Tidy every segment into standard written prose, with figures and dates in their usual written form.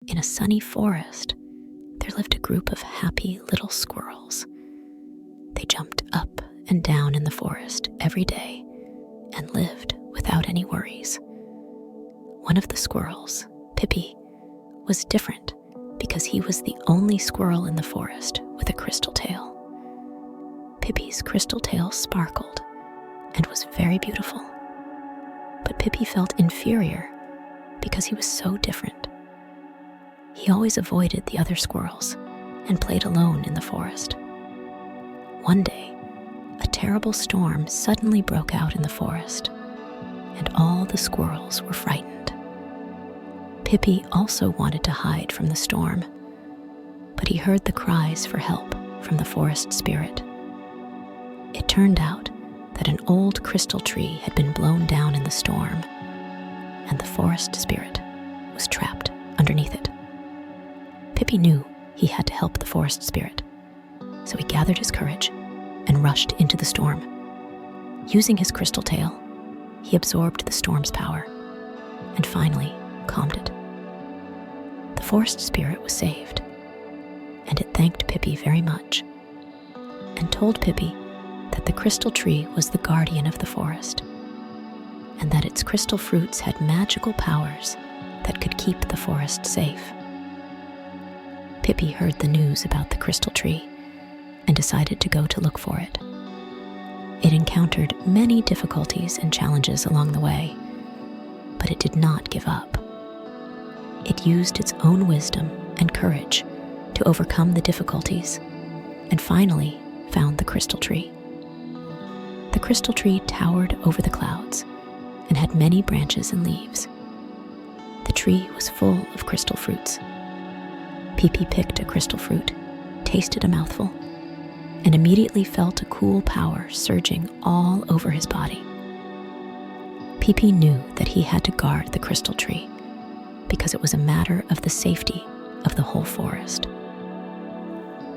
In a sunny forest, there lived a group of happy little squirrels. They jumped up and down in the forest every day and lived without any worries. One of the squirrels, Pippi, was different because he was the only squirrel in the forest with a crystal tail. Pippi's crystal tail sparkled and was very beautiful. But Pippi felt inferior because he was so different. He always avoided the other squirrels and played alone in the forest. One day, a terrible storm suddenly broke out in the forest, and all the squirrels were frightened. Pippi also wanted to hide from the storm, but he heard the cries for help from the forest spirit. It turned out that an old crystal tree had been blown down in the storm, and the forest spirit was trapped underneath it. Pippi knew he had to help the forest spirit, so he gathered his courage and rushed into the storm. Using his crystal tail, he absorbed the storm's power and finally calmed it. The forest spirit was saved, and it thanked Pippi very much and told Pippi that the crystal tree was the guardian of the forest and that its crystal fruits had magical powers that could keep the forest safe. Pippi heard the news about the crystal tree and decided to go to look for it. It encountered many difficulties and challenges along the way, but it did not give up. It used its own wisdom and courage to overcome the difficulties and finally found the crystal tree. The crystal tree towered over the clouds and had many branches and leaves. The tree was full of crystal fruits. Pippi picked a crystal fruit, tasted a mouthful, and immediately felt a cool power surging all over his body. Pippi knew that he had to guard the crystal tree because it was a matter of the safety of the whole forest.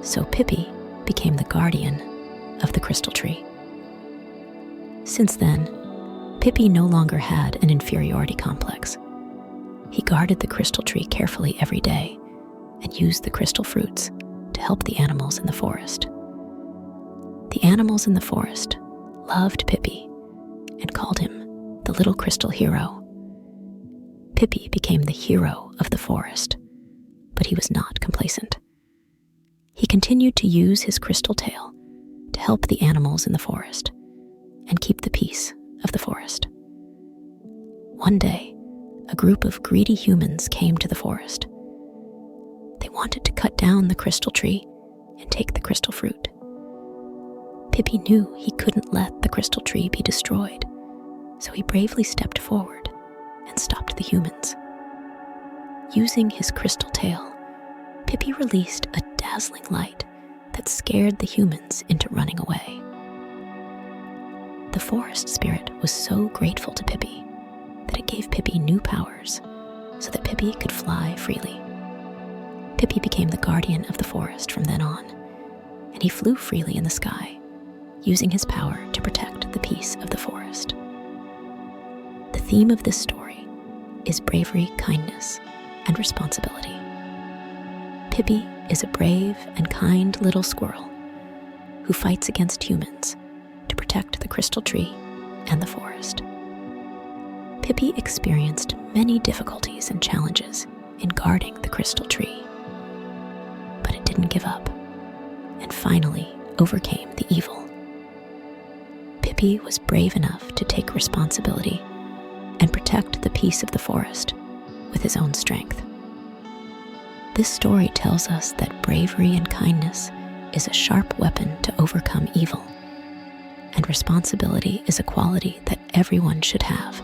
So Pippi became the guardian of the crystal tree. Since then, Pippi no longer had an inferiority complex. He guarded the crystal tree carefully every day and used the crystal fruits to help the animals in the forest. The animals in the forest loved Pippi and called him the little crystal hero. Pippi became the hero of the forest, but he was not complacent. He continued to use his crystal tail to help the animals in the forest and keep the peace of the forest. One day, a group of greedy humans came to the forest. They wanted to cut down the crystal tree and take the crystal fruit. Pippi knew he couldn't let the crystal tree be destroyed, so he bravely stepped forward and stopped the humans. Using his crystal tail, Pippi released a dazzling light that scared the humans into running away. The forest spirit was so grateful to Pippi that it gave Pippi new powers so that Pippi could fly freely. Pippi became the guardian of the forest from then on, and he flew freely in the sky, using his power to protect the peace of the forest. The theme of this story is bravery, kindness, and responsibility. Pippi is a brave and kind little squirrel who fights against humans to protect the crystal tree and the forest. Pippi experienced many difficulties and challenges in guarding the crystal tree, but it didn't give up and finally overcame the evil. Pippi was brave enough to take responsibility and protect the peace of the forest with his own strength. This story tells us that bravery and kindness is a sharp weapon to overcome evil, and responsibility is a quality that everyone should have.